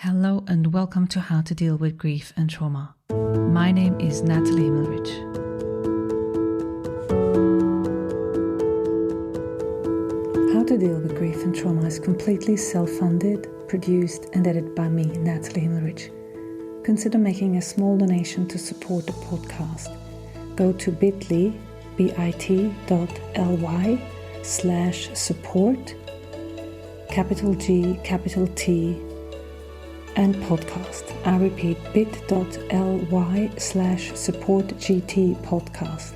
Hello and welcome to How to Deal with Grief and Trauma. My name is Natalie Himmelrich. How to Deal with Grief and Trauma is completely self-funded, produced and edited by me, Natalie Himmelrich. Consider making a small donation to support the podcast. Go to bit.ly/support, capital G, capital T, and podcast. I repeat, bit.ly/supportgt podcast.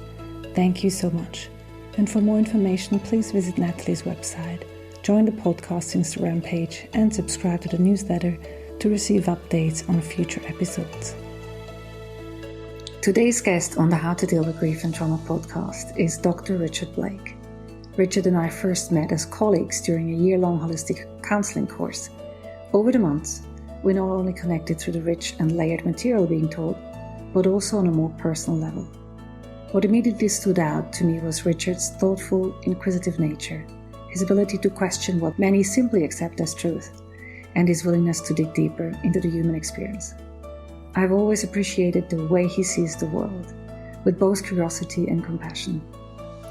Thank you so much. And for more information, please visit Natalie's website, join the podcast Instagram page, and subscribe to the newsletter to receive updates on future episodes. Today's guest on the How to Deal with Grief and Trauma podcast is Dr. Richard Blake. Richard and I first met as colleagues during a year-long holistic counselling course. Over the months, we not only connected through the rich and layered material being taught, but also on a more personal level. What immediately stood out to me was Richard's thoughtful, inquisitive nature, his ability to question what many simply accept as truth, and his willingness to dig deeper into the human experience. I've always appreciated the way he sees the world, with both curiosity and compassion.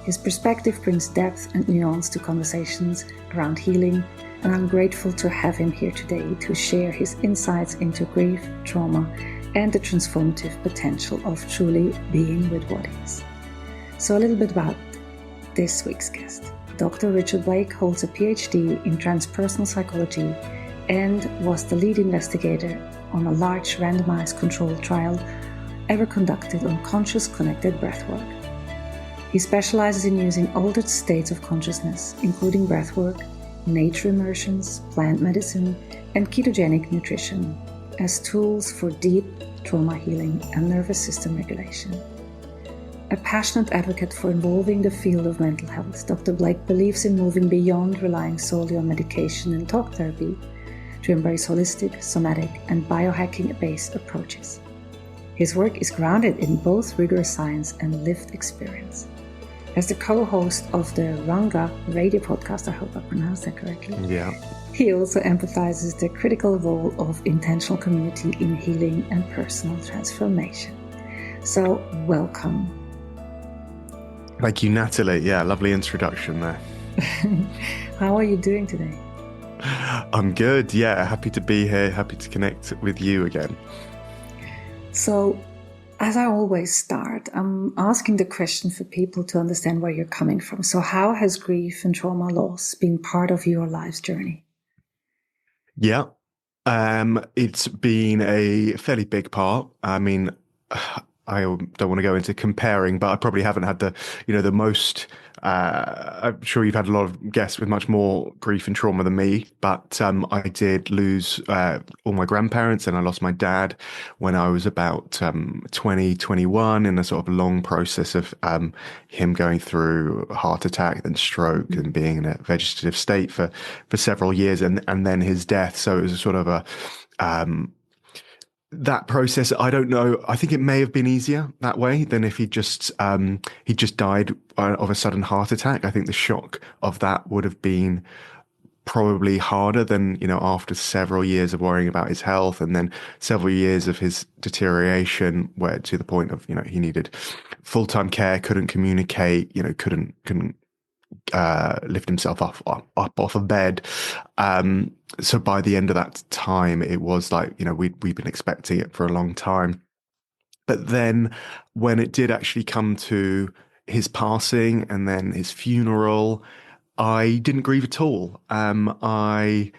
His perspective brings depth and nuance to conversations around healing, and I'm grateful to have him here today to share his insights into grief, trauma, and the transformative potential of truly being with what is. So a little bit about this week's guest. Dr. Richard Blake holds a PhD in transpersonal psychology and was the lead investigator on a large randomized controlled trial ever conducted on conscious connected breathwork. He specializes in using altered states of consciousness, including breathwork, nature immersions, plant medicine, and ketogenic nutrition as tools for deep trauma healing and nervous system regulation. A passionate advocate for involving the field of mental health, Dr. Blake believes in moving beyond relying solely on medication and talk therapy to embrace holistic, somatic, and biohacking-based approaches. His work is grounded in both rigorous science and lived experience. As the co-host of the Ranga radio podcast, I hope I pronounced that correctly. Yeah. He also emphasizes the critical role of intentional community in healing and personal transformation. So, welcome. Thank you, Natalie. Yeah, lovely introduction there. How are you doing today? I'm good. Yeah, happy to be here. Happy to connect with you again. So, as I always start, I'm asking the question for people to understand where you're coming from. So how has grief and trauma loss been part of your life's journey? Yeah, it's been a fairly big part. I mean, I don't want to go into comparing, but I probably haven't had the most, I'm sure you've had a lot of guests with much more grief and trauma than me, but I did lose all my grandparents, and I lost my dad when I was about 21 in a sort of long process of him going through a heart attack, then stroke, and being in a vegetative state for several years, and then his death. So it was a sort of a that process, I don't know. I think it may have been easier that way than if he just died of a sudden heart attack. I think the shock of that would have been probably harder than, after several years of worrying about his health, and then several years of his deterioration, where to the point of, he needed full-time care, couldn't communicate, couldn't lift himself off of bed. So by the end of that time, it was like, we've been expecting it for a long time. But then when it did actually come to his passing and then his funeral, I didn't grieve at all. I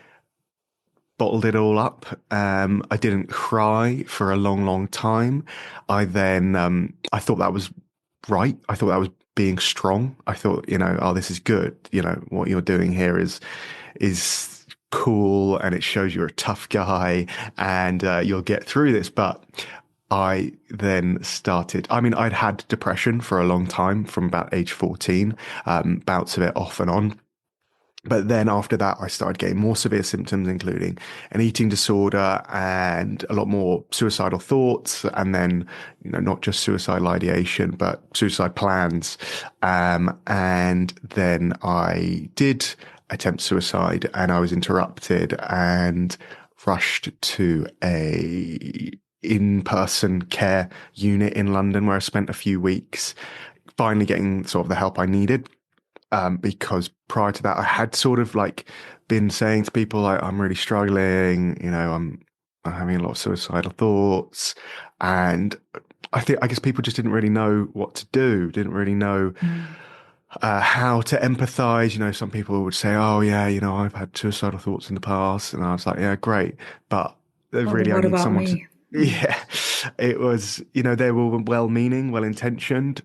bottled it all up. I didn't cry for a long, long time. I thought that was right. I thought that was being strong. I thought, oh, this is good. What you're doing here is cool, and it shows you're a tough guy, and you'll get through this. But I then started, I'd had depression for a long time, from about age 14, bouts of it off and on. But then after that, I started getting more severe symptoms, including an eating disorder and a lot more suicidal thoughts. And then, not just suicidal ideation, but suicide plans. And then I did attempt suicide, and I was interrupted. And rushed to a in-person care unit in London where I spent a few weeks, finally getting sort of the help I needed. Because prior to that, I had sort of like been saying to people like, I'm really struggling, I'm having a lot of suicidal thoughts. And I guess people just didn't really know what to do, didn't really know how to empathize. Some people would say, oh yeah, I've had suicidal thoughts in the past. And I was like, yeah, great. But Oh, but really, I what need about someone to, me? yeah, it was, they were well-meaning, well-intentioned.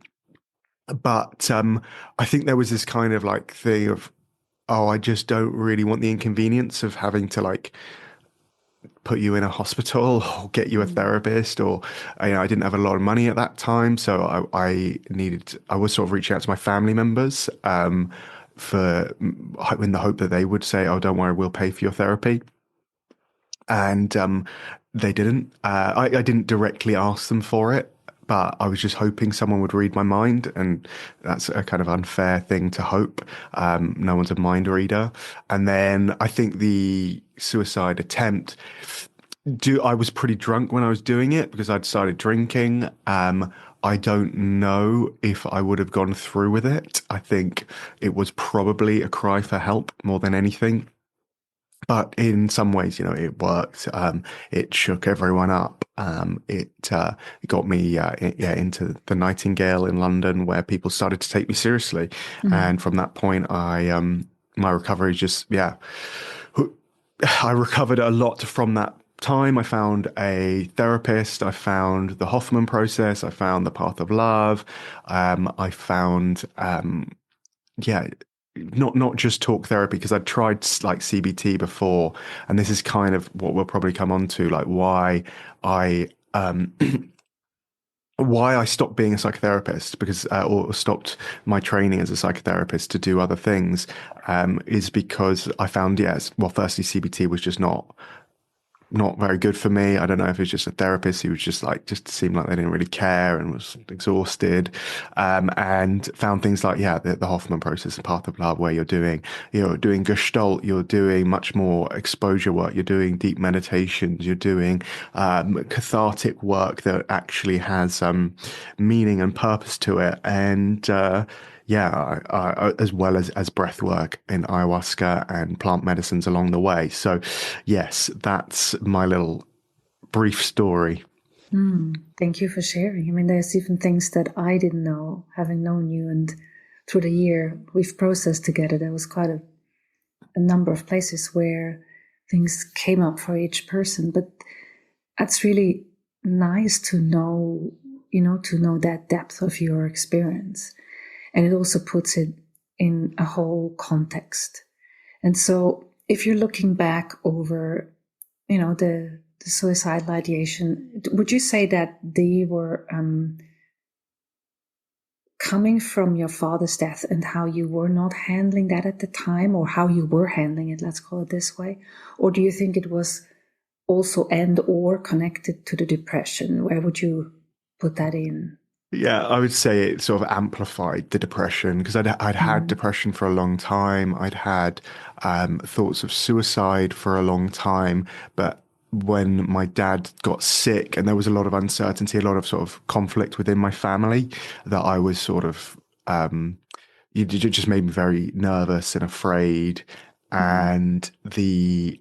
But I think there was this kind of like thing of, oh, I just don't really want the inconvenience of having to like put you in a hospital or get you a therapist, or I didn't have a lot of money at that time, so I was sort of reaching out to my family members for in the hope that they would say, oh, don't worry, we'll pay for your therapy. And they didn't. I didn't directly ask them for it, but I was just hoping someone would read my mind, and that's a kind of unfair thing to hope. No one's a mind reader. And then I think the suicide attempt, I was pretty drunk when I was doing it because I'd started drinking. I don't know if I would have gone through with it. I think it was probably a cry for help more than anything. But in some ways, it worked. It shook everyone up. It got me, into the Nightingale in London, where people started to take me seriously. And from that point, my recovery just, yeah, I recovered a lot from that time. I found a therapist. I found the Hoffman process. I found the path of love. I found, yeah, not just talk therapy, because I'd tried like CBT before, and this is kind of what we'll probably come on to, like why I why I stopped being a psychotherapist, because or stopped my training as a psychotherapist to do other things, is because I found, yes, well, firstly, CBT was just not very good for me. I don't know if it's just a therapist who was just seemed like they didn't really care and was exhausted, and found things like, yeah, the Hoffman process and path of love, where you're doing Gestalt, you're doing much more exposure work, you're doing deep meditations, you're doing cathartic work that actually has meaning and purpose to it, and yeah, as well as breath work in ayahuasca and plant medicines along the way. So, yes, that's my little brief story. Thank you for sharing. I mean, there's even things that I didn't know, having known you, and through the year we've processed together. There was quite a number of places where things came up for each person, but that's really nice to know, to know that depth of your experience. And it also puts it in a whole context. And so if you're looking back over, the suicidal ideation, would you say that they were coming from your father's death and how you were not handling that at the time, or how you were handling it, let's call it this way? Or do you think it was also or connected to the depression? Where would you put that in? Yeah, I would say it sort of amplified the depression, because I'd had depression for a long time. I'd had thoughts of suicide for a long time. But when my dad got sick and there was a lot of uncertainty, a lot of sort of conflict within my family, that I was sort of, it just made me very nervous and afraid. And the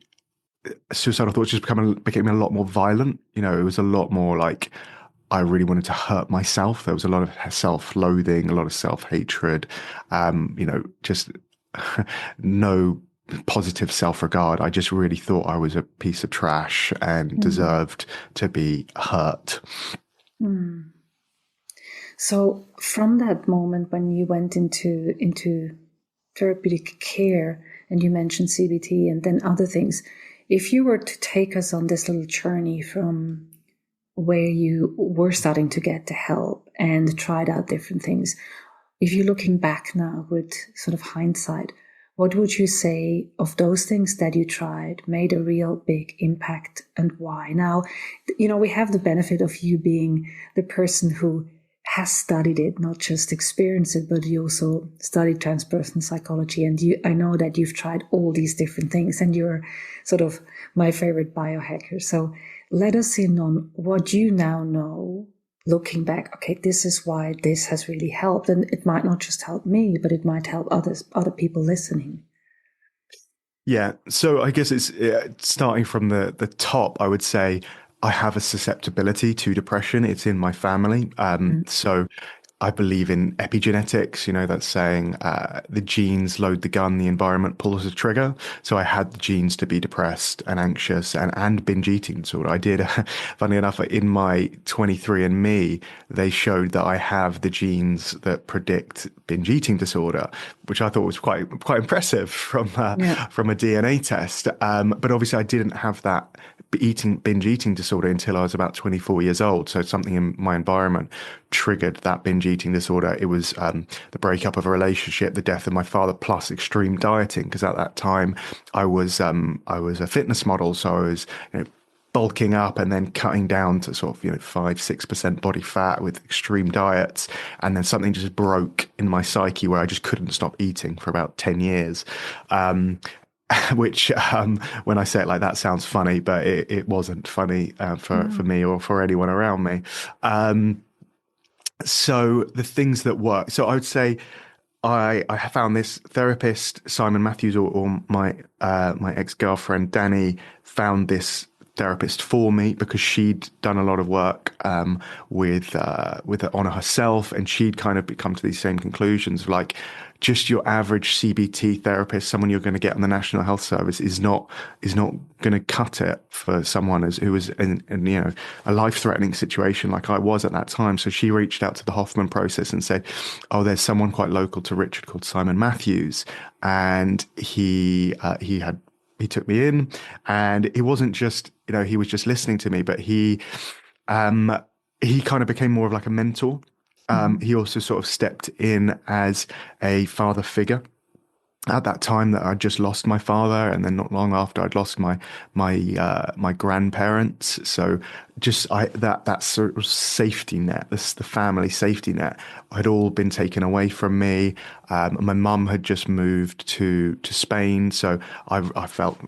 suicidal thoughts just became a lot more violent. It was a lot more like I really wanted to hurt myself. There was a lot of self-loathing, a lot of self-hatred, just no positive self-regard. I just really thought I was a piece of trash and deserved to be hurt. So from that moment when you went into therapeutic care, and you mentioned CBT and then other things, if you were to take us on this little journey from where you were starting to get the help and tried out different things, if you're looking back now with sort of hindsight, what would you say of those things that you tried made a real big impact, and why? Now, we have the benefit of you being the person who has studied it, not just experienced it, but you also studied transpersonal psychology. And I know that you've tried all these different things, and you're sort of my favorite biohacker. So let us in on what you now know, looking back. Okay, this is why this has really helped. And it might not just help me, but it might help other people listening. Yeah, so I guess it's starting from the top. I would say I have a susceptibility to depression. It's in my family. So I believe in epigenetics, that's saying the genes load the gun, the environment pulls the trigger. So I had the genes to be depressed and anxious and binge eating disorder. I did, funny enough, in my 23andMe, they showed that I have the genes that predict binge eating disorder, which I thought was quite impressive Yeah. from a DNA test. But obviously I didn't have that binge eating disorder until I was about 24 years old. So something in my environment triggered that binge eating disorder. It was the breakup of a relationship, the death of my father, plus extreme dieting. Because at that time, I was a fitness model, so I was bulking up and then cutting down to sort of 5-6% body fat with extreme diets, and then something just broke in my psyche where I just couldn't stop eating for about 10 years. Which, when I say it like that, sounds funny, but it wasn't funny for me or for anyone around me. So the things that work. So I would say I found this therapist, Simon Matthews, or my ex-girlfriend Danny found this therapist for me because she'd done a lot of work with on herself, and she'd kind of come to these same conclusions. Like, just your average CBT therapist, someone you're going to get on the National Health Service, is not going to cut it for someone who was in a life-threatening situation like I was at that time. So she reached out to the Hoffman process and said, "Oh, there's someone quite local to Richard called Simon Matthews," and he took me in, and it wasn't just he was just listening to me, but he kind of became more of like a mentor. He also sort of stepped in as a father figure at that time that I'd just lost my father, and then not long after I'd lost my grandparents. So just that sort of safety net, the family safety net, had all been taken away from me. My mum had just moved to Spain, so I felt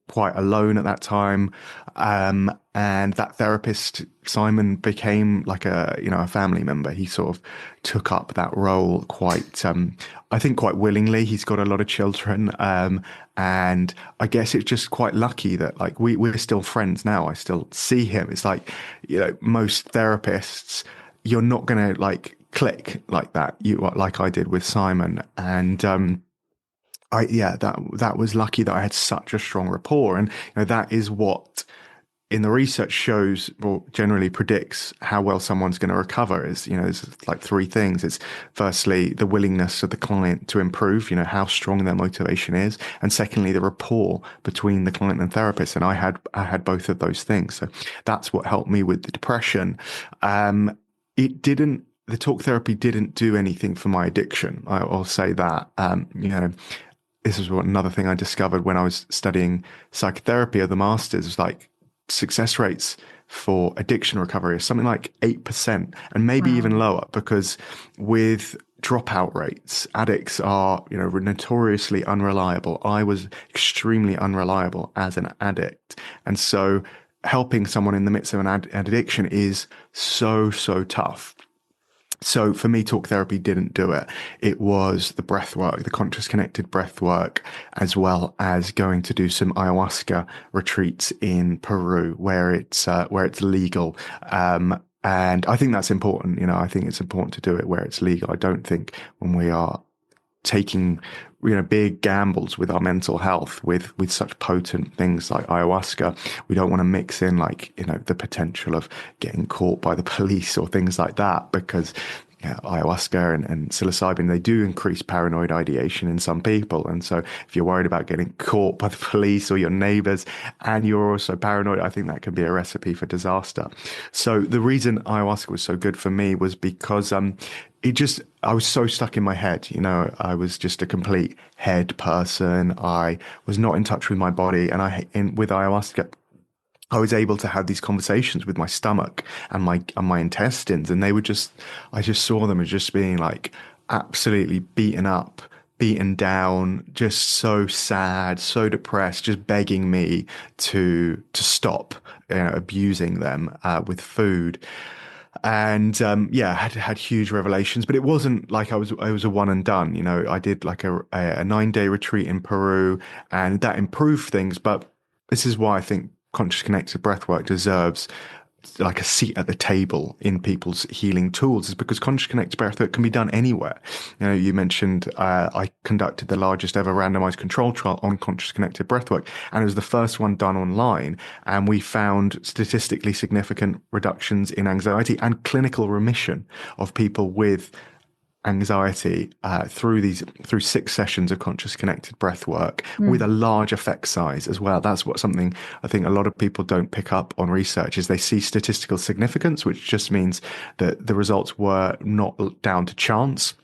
quite alone at that time. And that therapist, Simon, became like a family member. He sort of took up that role quite, I think quite willingly. He's got a lot of children. And I guess it's just quite lucky that like we're still friends now. I still see him. It's like, most therapists, you're not going to like click like that. Like I did with Simon. And, that was lucky that I had such a strong rapport, and that is what in the research shows or generally predicts how well someone's going to recover. Is there's like three things. It's firstly the willingness of the client to improve, how strong their motivation is, and secondly the rapport between the client and therapist. And I had both of those things, so that's what helped me with the depression. It didn't. The talk therapy didn't do anything for my addiction. I'll say that. This is another thing I discovered when I was studying psychotherapy of the masters, was like success rates for addiction recovery are something like 8% and maybe even Wow. lower, because with dropout rates, addicts are, notoriously unreliable. I was extremely unreliable as an addict. And so helping someone in the midst of an addiction is so tough. So for me, talk therapy didn't do it. It was the breath work, the conscious connected breath work, as well as going to do some ayahuasca retreats in Peru where it's legal. And I think that's important. I think it's important to do it where it's legal. I don't think when we are taking big gambles with our mental health with such potent things like ayahuasca, we don't want to mix in like the potential of getting caught by the police or things like that, because ayahuasca and psilocybin, they do increase paranoid ideation in some people. And so if you're worried about getting caught by the police or your neighbors and you're also paranoid, I think that can be a recipe for disaster. So the reason ayahuasca was so good for me was because I was so stuck in my head. I was just a complete head person. I was not in touch with my body. And with ayahuasca, I was able to have these conversations with my stomach and my intestines, and they were just, I just saw them as just being like absolutely beaten up, beaten down, just so sad, so depressed, just begging me to stop, abusing them with food. And yeah, had huge revelations, but it wasn't like I was a one and done. I did like a 9-day retreat in Peru, and that improved things. But this is why I think conscious connected breathwork deserves like a seat at the table in people's healing tools, is because conscious connected breathwork can be done anywhere. You mentioned I conducted the largest ever randomized control trial on conscious connected breathwork, and it was the first one done online, and we found statistically significant reductions in anxiety and clinical remission of people with anxiety through 6 sessions of conscious connected breath work with a large effect size as well. That's what something I think a lot of people don't pick up on research, is they see statistical significance, which just means that the results were not down to chance,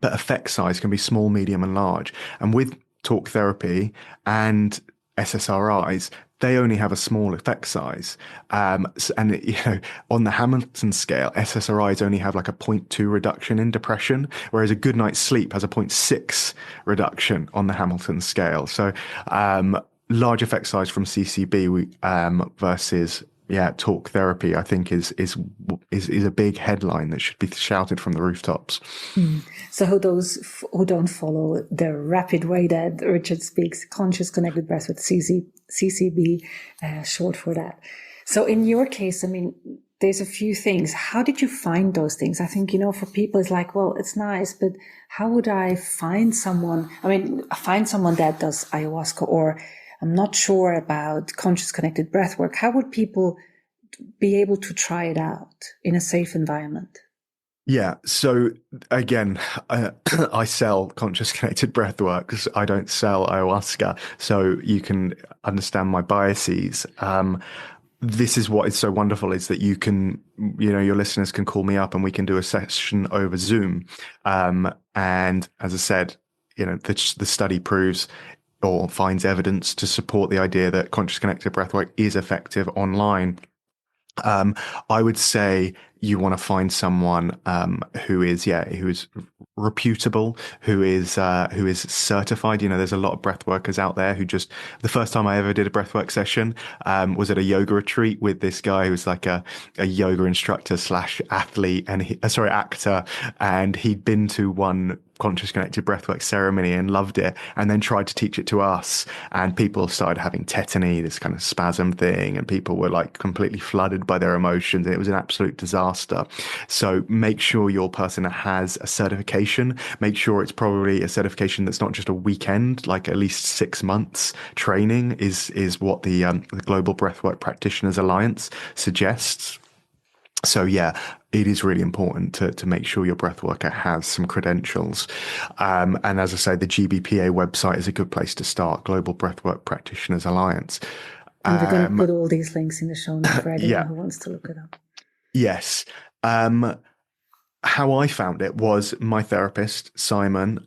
but effect size can be small, medium, and large. And with talk therapy and SSRIs, they only have a small effect size. And on the Hamilton scale, SSRIs only have like a zero point 0.2 reduction in depression, whereas a good night's sleep has a 0.6 reduction on the Hamilton scale. So large effect size from CCB versus talk therapy, I think is a big headline that should be shouted from the rooftops. So who don't follow the rapid way that Richard speaks, conscious connected breath with CCB, short for that. So in your case, I mean, there's a few things. How did you find those things? I think, for people it's like, well, it's nice, but how would I find someone? I mean, find someone that does ayahuasca, or I'm not sure about conscious connected breath work. How would people be able to try it out in a safe environment? Yeah. So again, I sell conscious connected breathwork. I don't sell ayahuasca. So you can understand my biases. This is what is so wonderful, is that you can, your listeners can call me up and we can do a session over Zoom. And as I said, the study proves or finds evidence to support the idea that conscious connected breathwork is effective online. I would say you want to find someone who is reputable, who is certified. There's a lot of breath workers out there who just, the first time I ever did a breathwork session was at a yoga retreat with this guy who was like a yoga instructor slash athlete and actor, and he'd been to one conscious connected breathwork ceremony and loved it, and then tried to teach it to us, and people started having tetany, this kind of spasm thing, and people were like completely flooded by their emotions, and it was an absolute disaster. So make sure your person has a certification. Make sure it's probably a certification that's not just a weekend, like at least 6 months training is what the Global Breathwork Practitioners Alliance suggests. So yeah, it is really important to make sure your breath worker has some credentials. And as I say, the GBPA website is a good place to start, Global Breathwork Practitioners Alliance. And we're going to put all these links in the show notes for anyone who wants to look it up. Yes. How I found it was my therapist, Simon,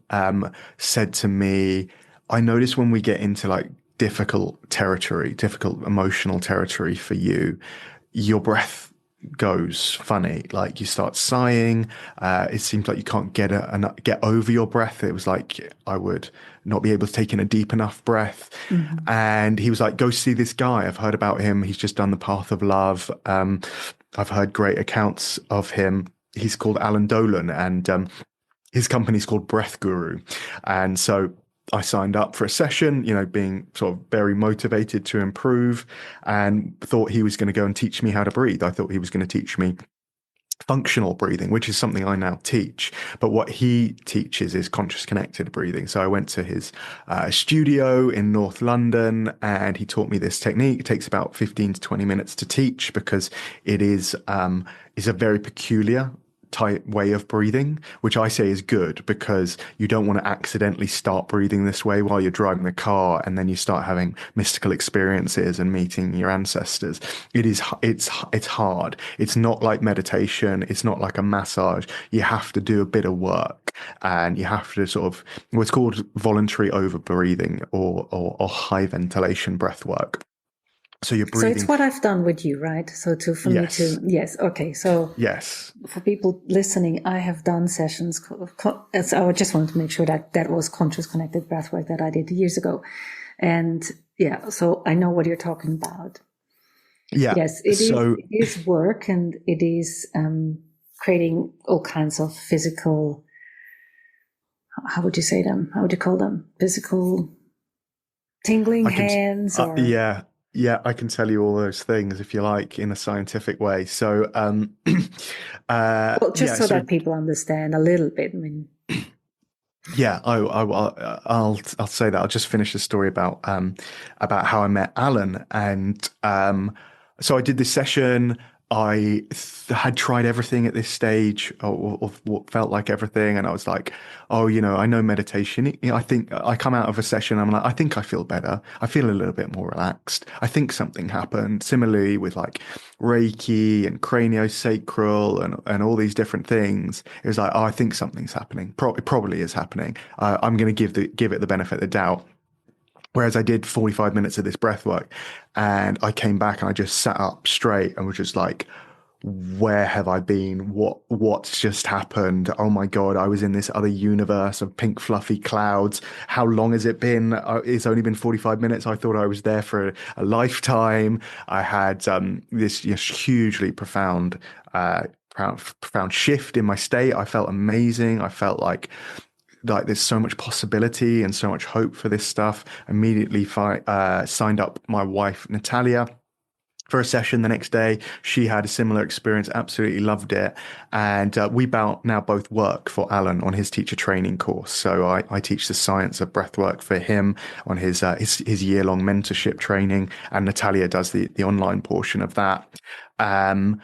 said to me, I notice when we get into like difficult emotional territory for you, your breath goes funny, like you start sighing. It seems like you can't get over your breath. It was like I would not be able to take in a deep enough breath. Mm-hmm. And he was like, go see this guy. I've heard about him. He's just done the Path of Love. I've heard great accounts of him. He's called Alan Dolan, and his company's called Breath Guru. And so I signed up for a session, being sort of very motivated to improve, and thought he was going to go and teach me how to breathe. I thought he was going to teach me functional breathing, which is something I now teach. But what he teaches is conscious connected breathing. So I went to his studio in North London, and he taught me this technique. It takes about 15 to 20 minutes to teach, because it is a very peculiar tight way of breathing, which I say is good, because you don't want to accidentally start breathing this way while you're driving the car, and then you start having mystical experiences and meeting your ancestors. It's hard. It's not like meditation. It's not like a massage. You have to do a bit of work, and you have to sort of what's called voluntary over breathing or high ventilation breath work. So you're So it's breathing. what I've done with you, right? So for me Yes. to, yes. Okay. So Yes. for people listening, I have done sessions. So I just wanted to make sure that that was conscious connected breathwork that I did years ago. And yeah, so I know what you're talking about. Yeah. Yes, So it is work, and it is creating all kinds of physical, how would you say them? How would you call them? Physical tingling I can, hands or, yeah, yeah, I can tell you all those things if you like in a scientific way. So, well, just yeah, so so that people understand a little bit. I mean, yeah, I'll say that. I'll just finish the story about how I met Alan, and so I did this session. Had tried everything at this stage, or what felt like everything, and I was like, oh, I know meditation. I think I come out of a session, I'm like, I think I feel better. I feel a little bit more relaxed. I think something happened. Similarly with like Reiki and craniosacral and all these different things. It was like, oh, I think something's happening. It probably is happening. I'm going to give it the benefit of the doubt. Whereas I did 45 minutes of this breath work, and I came back and I just sat up straight and was just like, where have I been? What's just happened? Oh my God, I was in this other universe of pink fluffy clouds. How long has it been? It's only been 45 minutes. I thought I was there for a lifetime. I had this hugely profound shift in my state. I felt amazing. I felt like there's so much possibility and so much hope for this stuff. Immediately signed up my wife Natalia for a session the next day. She had a similar experience, absolutely loved it. And we now both work for Alan on his teacher training course. So I teach the science of breathwork for him on his year-long mentorship training, and Natalia does the online portion of that. Um,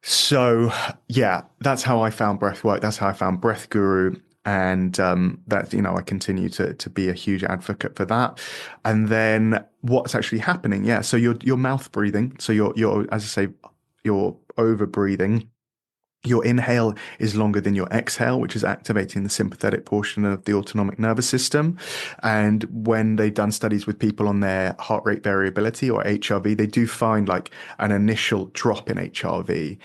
so yeah, that's how I found breathwork. That's how I found Breath Guru. And that, I continue to be a huge advocate for that. And then what's actually happening? Yeah. So you're mouth breathing. So you're, as I say, you're over breathing. Your inhale is longer than your exhale, which is activating the sympathetic portion of the autonomic nervous system. And when they've done studies with people on their heart rate variability or HRV, they do find like an initial drop in HRV,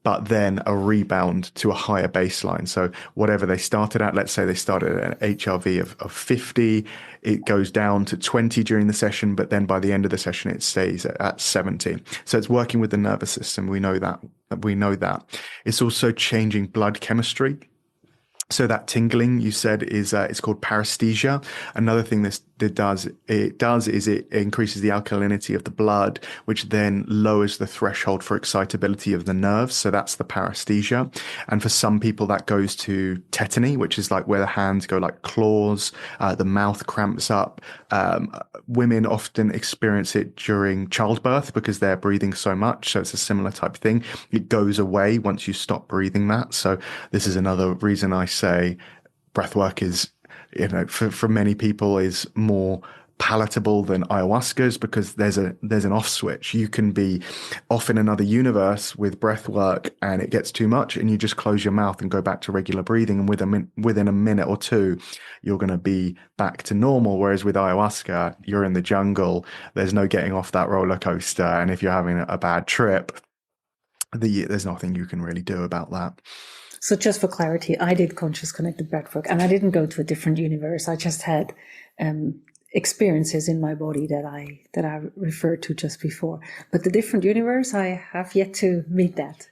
but then a rebound to a higher baseline. So whatever they started at, let's say they started at an HRV of 50, it goes down to 20 during the session, but then by the end of the session, it stays at 70. So it's working with the nervous system. We know that. We know that. It's also changing blood chemistry. So that tingling you said is it's called paresthesia. Another thing it does is it increases the alkalinity of the blood, which then lowers the threshold for excitability of the nerves. So that's the paresthesia. And for some people that goes to tetany, which is like where the hands go like claws, the mouth cramps up. Women often experience it during childbirth because they're breathing so much. So it's a similar type of thing. It goes away once you stop breathing that. So this is another reason I say breath work is, for many people is more palatable than ayahuasca's, because there's an off switch. You can be off in another universe with breath work and it gets too much and you just close your mouth and go back to regular breathing, and within a minute or two you're going to be back to normal. Whereas with ayahuasca, you're in the jungle, there's no getting off that roller coaster, and if you're having a bad trip, there's nothing you can really do about that. so just for clarity, I did conscious connected breathwork, and I didn't go to a different universe. I just had experiences in my body that I referred to just before. But the different universe, I have yet to meet that.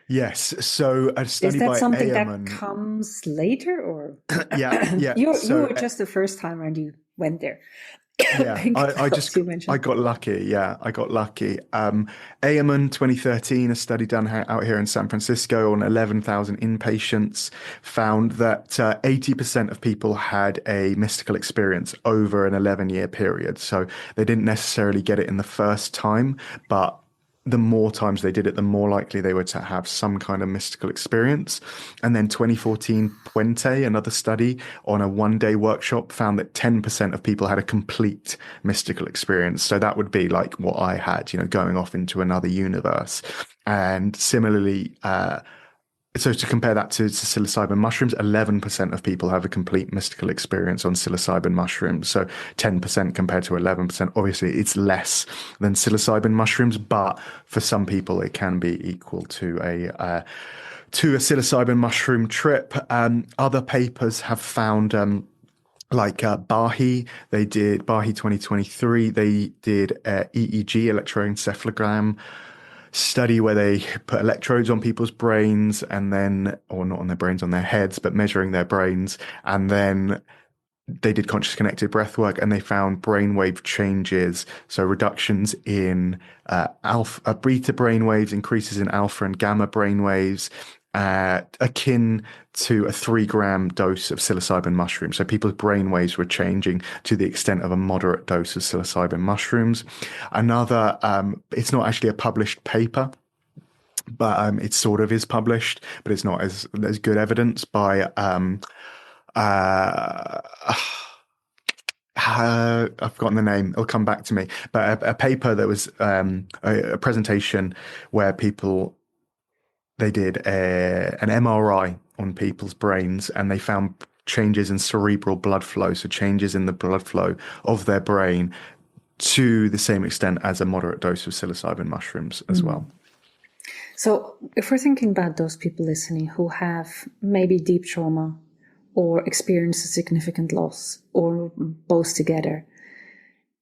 Yes. So a Is study that by something that Ehrman. comes later, or Yeah. you So were just the first time and you went there? yeah, Pink I clouds, just you I mentioned. got lucky. Yeah, I got lucky. Ehrman 2013, a study done out here in San Francisco on 11,000 inpatients, found that 80% of people had a mystical experience over an 11-year period. So they didn't necessarily get it in the first time, but the more times they did it, the more likely they were to have some kind of mystical experience. And then 2014 Puente, another study on a one-day workshop, found that 10% of people had a complete mystical experience. So that would be like what I had, going off into another universe. And similarly, So to compare that to psilocybin mushrooms, 11% of people have a complete mystical experience on psilocybin mushrooms. So 10% compared to 11%. Obviously, it's less than psilocybin mushrooms, but for some people, it can be equal to a psilocybin mushroom trip. Other papers have found like Bahi 2023, they did EEG, electroencephalogram study, where they put electrodes on people's brains and then, or not on their brains, on their heads, but measuring their brains. And then they did conscious connected breath work, and they found brainwave changes. So reductions in alpha, beta brainwaves, increases in alpha and gamma brainwaves, akin to a 3-gram dose of psilocybin mushrooms. So people's brainwaves were changing to the extent of a moderate dose of psilocybin mushrooms. Another, it's not actually a published paper, but it sort of is published, but it's not as good evidence, by uh, I've forgotten the name. It'll come back to me. But a paper that was a presentation where they did an MRI on people's brains, and they found changes in cerebral blood flow, so changes in the blood flow of their brain to the same extent as a moderate dose of psilocybin mushrooms as well. So if we're thinking about those people listening who have maybe deep trauma or experience a significant loss, or both together,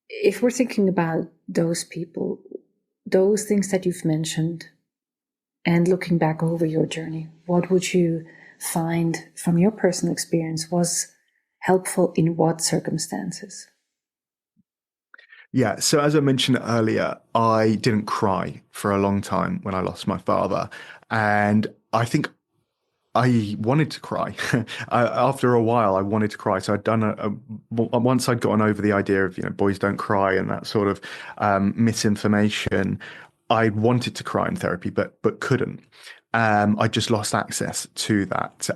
if we're thinking about those people, those things that you've mentioned, and looking back over your journey, what would you find from your personal experience was helpful in what circumstances? Yeah, so as I mentioned earlier, I didn't cry for a long time when I lost my father. And I think I wanted to cry. After a while, I wanted to cry. So I'd done once I'd gotten over the idea of, boys don't cry and that sort of misinformation. I wanted to cry in therapy, but couldn't. I just lost access to that.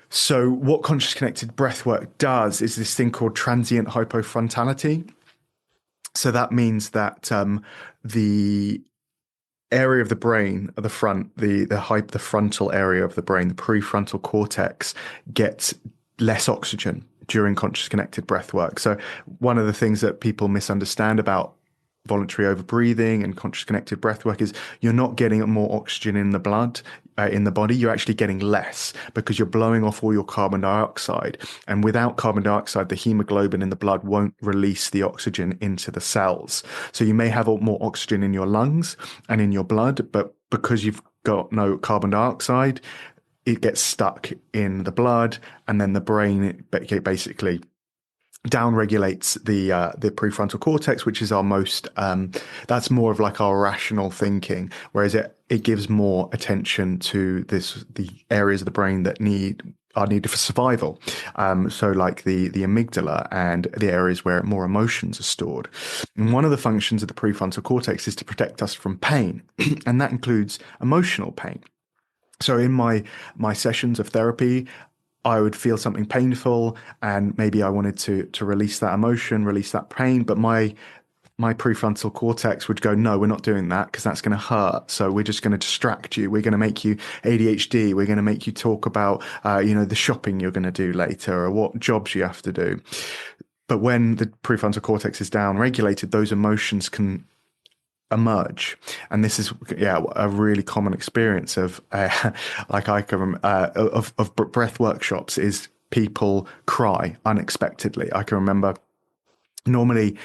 So what conscious connected breathwork does is this thing called transient hypofrontality. So that means that the area of the brain at the front, the frontal area of the brain, the prefrontal cortex, gets less oxygen during conscious connected breath work. So one of the things that people misunderstand about voluntary overbreathing and conscious connected breath work is you're not getting more oxygen in the blood, in the body. You're actually getting less because you're blowing off all your carbon dioxide. And without carbon dioxide, the hemoglobin in the blood won't release the oxygen into the cells. So you may have more oxygen in your lungs and in your blood, but because you've got no carbon dioxide, it gets stuck in the blood, and then the brain basically downregulates the prefrontal cortex, which is our most that's more of like our rational thinking, whereas it gives more attention to the areas of the brain that are needed for survival. So like the amygdala and the areas where more emotions are stored. And one of the functions of the prefrontal cortex is to protect us from pain, and that includes emotional pain. So in my sessions of therapy, I would feel something painful, and maybe I wanted to release that emotion, release that pain, but my prefrontal cortex would go, no, we're not doing that because that's going to hurt. So we're just going to distract you. We're going to make you ADHD. We're going to make you talk about, the shopping you're going to do later, or what jobs you have to do. But when the prefrontal cortex is down regulated, those emotions can emerge, and this is a really common experience of like I can of breath workshops is people cry unexpectedly. I can remember normally,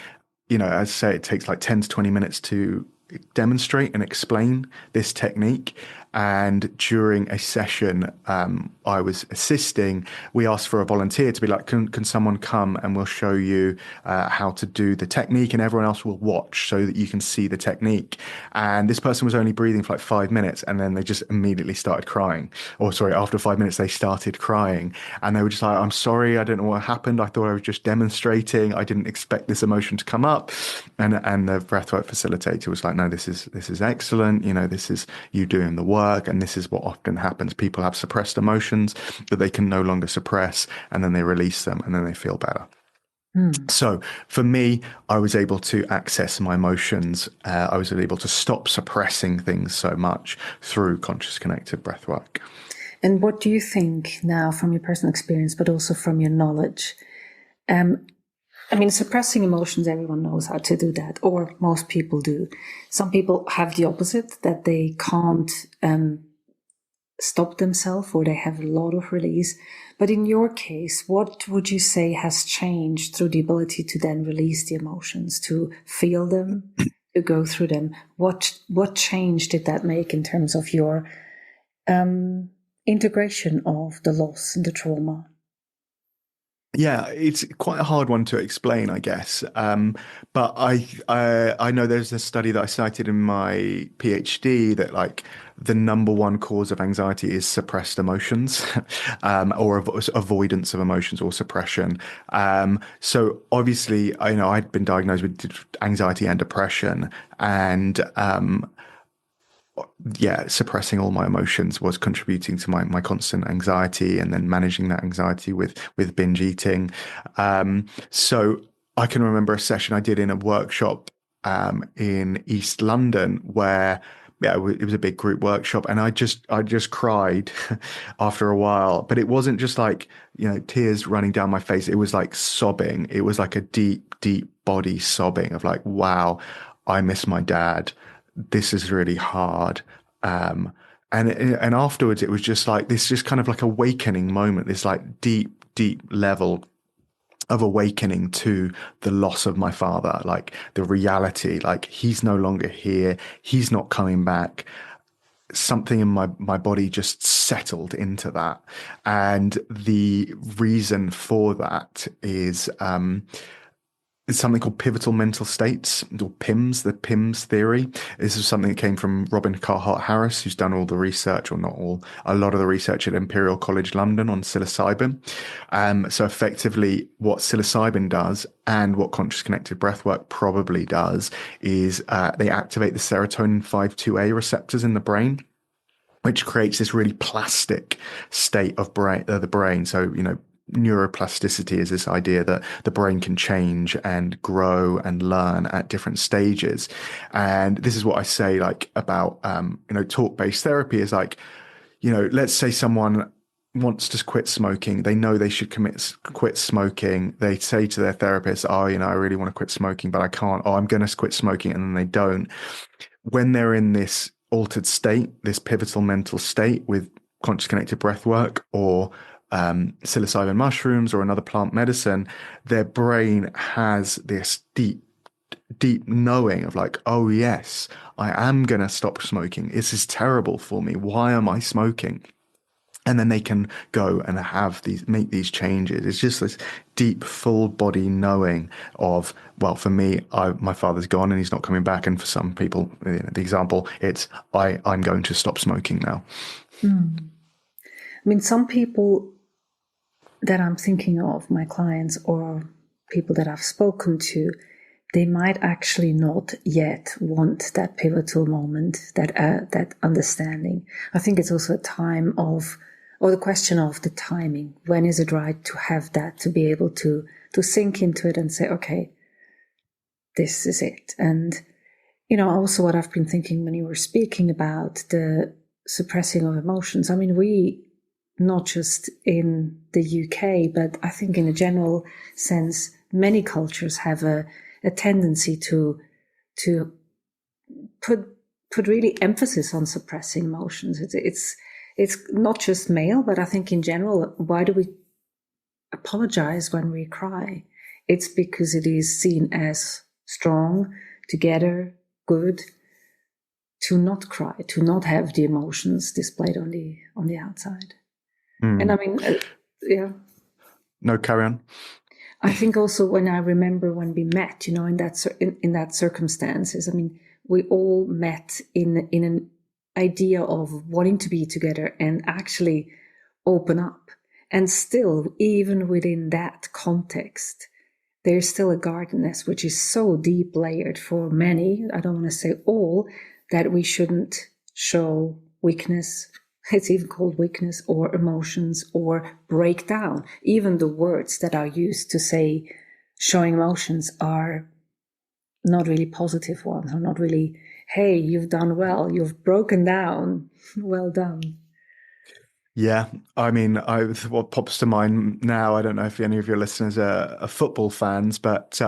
as I say, it takes like 10 to 20 minutes to demonstrate and explain this technique. And during a session I was assisting, we asked for a volunteer to be like, can someone come and we'll show you how to do the technique, and everyone else will watch so that you can see the technique. And this person was only breathing for like 5 minutes, and then they just immediately started crying. Or sorry, after 5 minutes they started crying, and they were just like, I'm sorry, I don't know what happened. I thought I was just demonstrating. I didn't expect this emotion to come up. And the breathwork facilitator was like, no, this is excellent. This is you doing the work. And this is what often happens. People have suppressed emotions that they can no longer suppress, and then they release them, and then they feel better. So for me, I was able to access my emotions. I was able to stop suppressing things so much through conscious connected breathwork. And what do you think now from your personal experience, but also from your knowledge? I mean, suppressing emotions, everyone knows how to do that, or most people do. Some people have the opposite, that they can't stop themselves, or they have a lot of release. But in your case, what would you say has changed through the ability to then release the emotions, to feel them, to go through them? What change did that make in terms of your integration of the loss and the trauma? Yeah, it's quite a hard one to explain, I guess. But I know there's a study that I cited in my PhD that like the number one cause of anxiety is suppressed emotions, or avoidance of emotions or suppression. So obviously, I know I'd been diagnosed with anxiety and depression, and yeah, suppressing all my emotions was contributing to my constant anxiety, and then managing that anxiety with binge eating. So I can remember a session I did in a workshop in East London where yeah, it was a big group workshop, and I just cried after a while. But it wasn't just like, tears running down my face. It was like sobbing. It was like a deep, deep body sobbing of like, wow, I miss my dad. This is really hard. Um, and afterwards, it was just like this, just kind of like awakening moment, this like deep, deep level of awakening to the loss of my father, like the reality, like he's no longer here, he's not coming back. Something in my body just settled into that. And the reason for that is it's something called pivotal mental states, or PIMS, the PIMS theory. This is something that came from Robin Carhart Harris, who's done all the research, or not all, a lot of the research at Imperial College London on psilocybin. So effectively, what psilocybin does and what conscious connected breathwork probably does is they activate the serotonin 5-2A receptors in the brain, which creates this really plastic state of the brain. So, neuroplasticity is this idea that the brain can change and grow and learn at different stages. And this is what I say, like, about, talk-based therapy is like, let's say someone wants to quit smoking. They know they should quit smoking. They say to their therapist, oh, I really want to quit smoking, but I can't. Oh, I'm going to quit smoking. And then they don't. When they're in this altered state, this pivotal mental state with conscious connected breath work, or psilocybin mushrooms or another plant medicine, their brain has this deep, deep knowing of like, oh yes, I am going to stop smoking. This is terrible for me. Why am I smoking? And then they can go and make these changes. It's just this deep, full body knowing of, well, for me, my father's gone and he's not coming back. And for some people, the example, it's, I'm going to stop smoking now. I mean, some people that I'm thinking of, my clients or people that I've spoken to, they might actually not yet want that pivotal moment, that understanding. I think it's also a time of, or the question of the timing. When is it right to have that, to be able to sink into it and say, okay, this is it. And, also what I've been thinking when you were speaking about the suppressing of emotions. I mean, we, not just in the UK, but I think in a general sense, many cultures have a tendency to put really emphasis on suppressing emotions. It's not just male, but I think in general, why do we apologize when we cry? It's because it is seen as strong, together, good, to not cry, to not have the emotions displayed on the outside. And I mean, yeah. No, carry on. I think also when I remember when we met, in that circumstances, I mean, we all met in an idea of wanting to be together and actually open up. And still, even within that context, there's still a guardedness, which is so deep layered for many, I don't want to say all, that we shouldn't show weakness. It's even called weakness, or emotions, or breakdown. Even the words that are used to say showing emotions are not really positive ones, or not really, hey, you've done well, you've broken down, well done. Yeah, I mean, what pops to mind now, I don't know if any of your listeners are football fans, but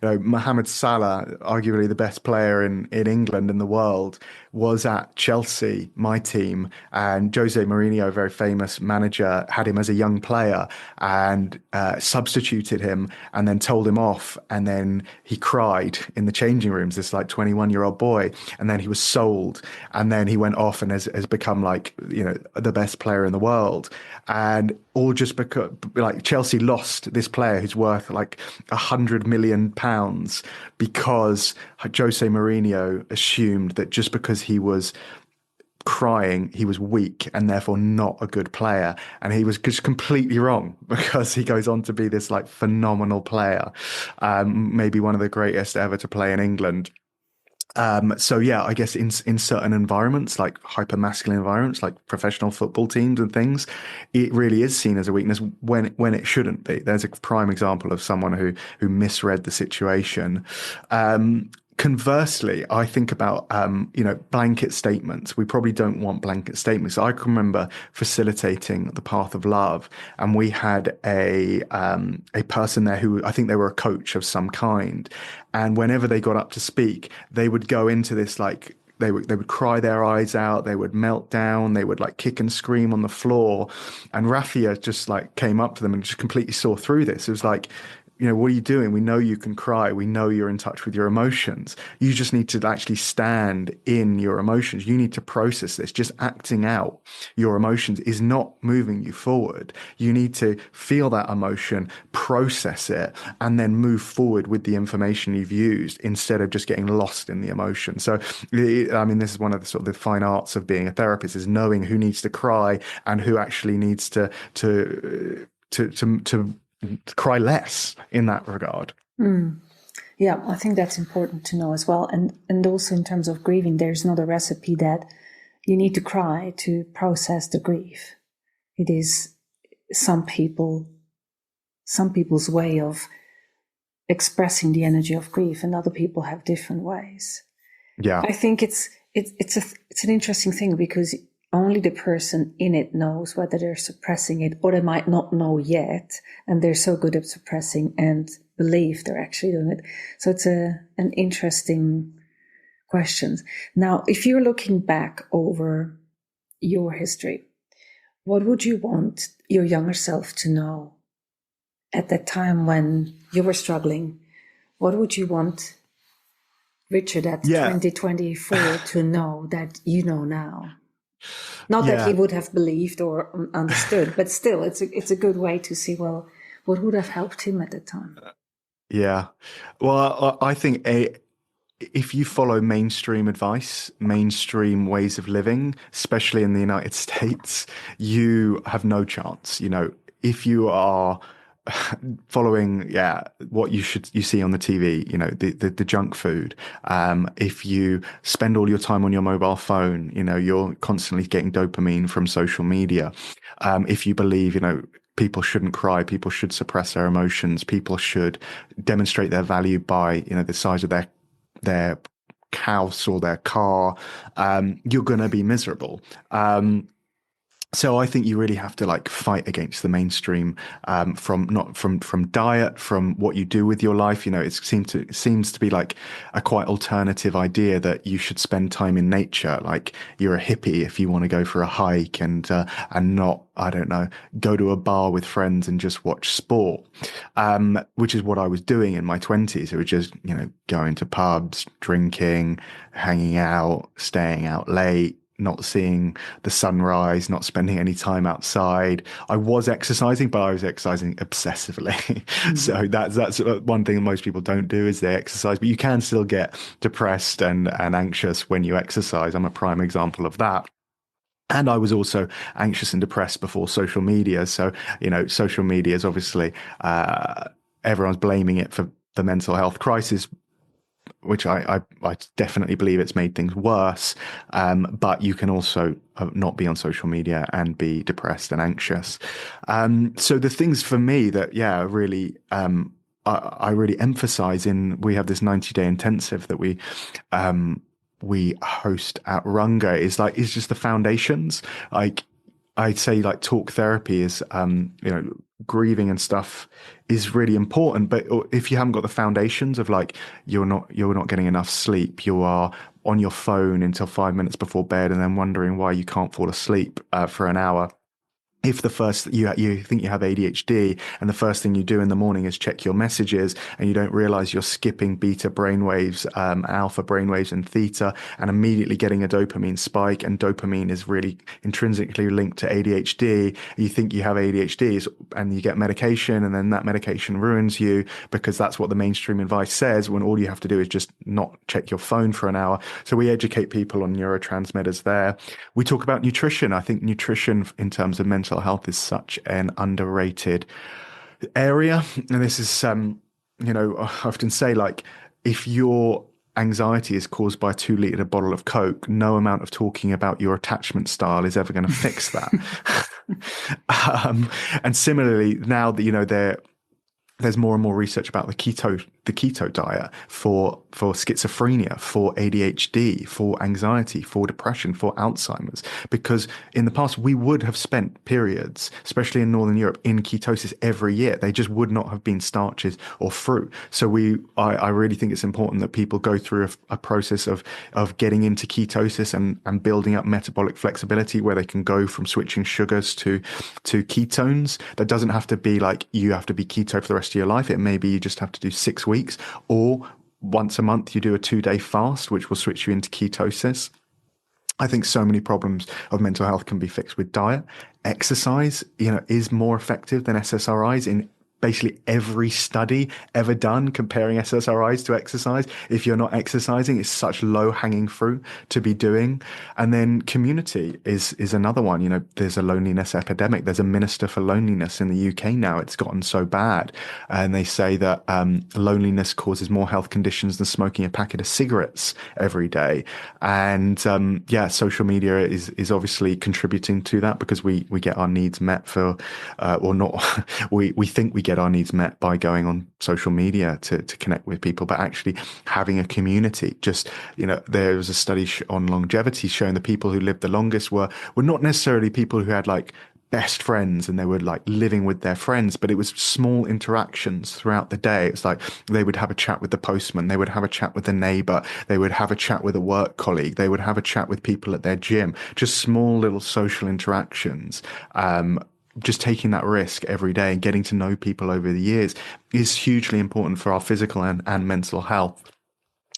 Mohamed Salah, arguably the best player in England and the world, was at Chelsea, my team, and Jose Mourinho, a very famous manager, had him as a young player and substituted him and then told him off, and then he cried in the changing rooms, this like 21-year-old boy, and then he was sold, and then he went off and has become like, the best player in the world. And all just because like Chelsea lost this player who's worth like £100 million because Jose Mourinho assumed that just because he was crying, he was weak and therefore not a good player. And he was just completely wrong, because he goes on to be this like phenomenal player, maybe one of the greatest ever to play in England. So yeah, I guess in certain environments, like hyper masculine environments, like professional football teams and things, it really is seen as a weakness when it shouldn't be. There's a prime example of someone who misread the situation. Conversely, I think about blanket statements. We probably don't want blanket statements. I can remember facilitating the Path of Love, and we had a person there who, I think they were a coach of some kind, and whenever they got up to speak, they would go into this like they would cry their eyes out, they would melt down, they would like kick and scream on the floor, and Rafia just like came up to them and just completely saw through this. It was like, what are you doing? We know you can cry. We know you're in touch with your emotions. You just need to actually stand in your emotions. You need to process this. Just acting out your emotions is not moving you forward. You need to feel that emotion, process it, and then move forward with the information you've used, instead of just getting lost in the emotion. So, I mean, this is one of the sort of the fine arts of being a therapist, is knowing who needs to cry and who actually needs to cry less in that regard. Yeah, I think that's important to know as well. And also in terms of grieving, there's not a recipe that you need to cry to process the grief. It is some people's way of expressing the energy of grief, and other people have different ways. Yeah. I think it's an interesting thing, because only the person in it knows whether they're suppressing it, or they might not know yet, and they're so good at suppressing and believe they're actually doing it. So it's an interesting question. Now, if you're looking back over your history, what would you want your younger self to know at that time when you were struggling? What would you want Richard at 2024 to know that you know now? Not that he would have believed or understood, but still, it's a good way to see, well, what would have helped him at the time? Yeah. Well, I think if you follow mainstream advice, mainstream ways of living, especially in the United States, you have no chance. If you are following, what you see on the TV, the junk food. If you spend all your time on your mobile phone, you're constantly getting dopamine from social media. If you believe, people shouldn't cry, people should suppress their emotions, people should demonstrate their value by, the size of their house or their car, you're going to be miserable. So I think you really have to like fight against the mainstream, from diet, from what you do with your life. It seems to be like a quite alternative idea that you should spend time in nature. Like you're a hippie if you want to go for a hike and not, I don't know, go to a bar with friends and just watch sport, which is what I was doing in my 20s. It was just, going to pubs, drinking, hanging out, staying out late, not seeing the sunrise, not spending any time outside. I was exercising, but I was exercising obsessively. Mm-hmm. So that's one thing that most people don't do, is they exercise, but you can still get depressed and anxious when you exercise. I'm a prime example of that. And I was also anxious and depressed before social media. So, social media is obviously, everyone's blaming it for the mental health crisis, which I definitely believe it's made things worse. But you can also not be on social media and be depressed and anxious. So the things for me that, really I really emphasize we have this 90-day intensive that we host at Runga is just the foundations. Like I'd say like talk therapy is, grieving and stuff is really important. But if you haven't got the foundations of like, you're not getting enough sleep, you are on your phone until 5 minutes before bed and then wondering why you can't fall asleep for an hour. If the first you think you have ADHD and the first thing you do in the morning is check your messages and you don't realize you're skipping beta brainwaves, alpha brainwaves and theta, and immediately getting a dopamine spike, and dopamine is really intrinsically linked to ADHD. You think you have ADHD and you get medication, and then that medication ruins you because that's what the mainstream advice says, when all you have to do is just not check your phone for an hour. So we educate people on neurotransmitters there. We talk about nutrition. I think nutrition in terms of mental health is such an underrated area. And this is, I often say, like, if your anxiety is caused by a 2-liter bottle of Coke, no amount of talking about your attachment style is ever going to fix that. And similarly, now that, there's more and more research about the keto diet for schizophrenia, for ADHD, for anxiety, for depression, for Alzheimer's, because in the past we would have spent periods, especially in Northern Europe, in ketosis every year. They just would not have been starches or fruit. So I really think it's important that people go through a process of getting into ketosis and building up metabolic flexibility, where they can go from switching sugars to ketones. That doesn't have to be like you have to be keto for the rest of your life. It may be you just have to do 6 weeks, or once a month you do a 2-day fast, which will switch you into ketosis. I think so many problems of mental health can be fixed with diet. Exercise, is more effective than SSRIs in basically every study ever done comparing SSRIs to exercise. If you're not exercising, it's such low-hanging fruit to be doing. And then community is another one. There's a loneliness epidemic. There's a minister for loneliness in the UK now. It's gotten so bad. And they say that loneliness causes more health conditions than smoking a packet of cigarettes every day. And social media is obviously contributing to that, because we get our needs met we think we get our needs met by going on social media to connect with people, but actually having a community. Just, there was a study on longevity showing the people who lived the longest were not necessarily people who had like best friends and they were like living with their friends, but it was small interactions throughout the day. It's like they would have a chat with the postman, they would have a chat with the neighbor, they would have a chat with a work colleague, they would have a chat with people at their gym. Just small little social interactions. Just taking that risk every day and getting to know people over the years is hugely important for our physical and mental health.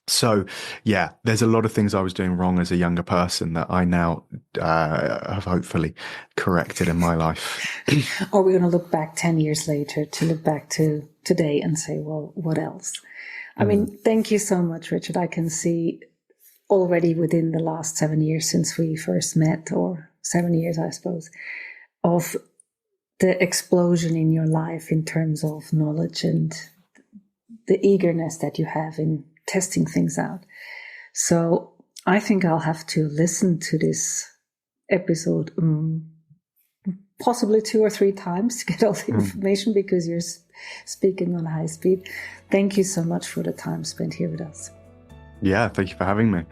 So, yeah, there's a lot of things I was doing wrong as a younger person that I now have hopefully corrected in my life. Or we're going to look back 10 years later to look back to today and say, well, what else? I mean, thank you so much, Richard. I can see already within the last 7 years since we first met, or 7 years, I suppose, of the explosion in your life in terms of knowledge and the eagerness that you have in testing things out. So I think I'll have to listen to this episode possibly 2 or 3 times to get all the information, because you're speaking on high speed. Thank you so much for the time spent here with us. Yeah, thank you for having me.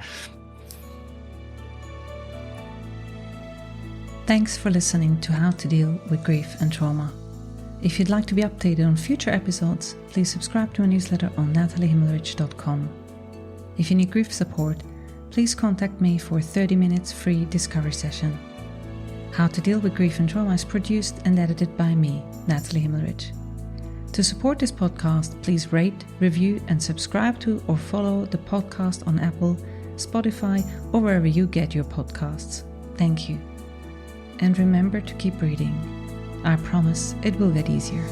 Thanks for listening to How to Deal with Grief and Trauma. If you'd like to be updated on future episodes, please subscribe to our newsletter on nataliehimmelrich.com. If you need grief support, please contact me for a 30 minutes free discovery session. How to Deal with Grief and Trauma is produced and edited by me, Natalie Himmelrich. To support this podcast, please rate, review, and subscribe to or follow the podcast on Apple, Spotify, or wherever you get your podcasts. Thank you. And remember to keep breathing. I promise it will get easier.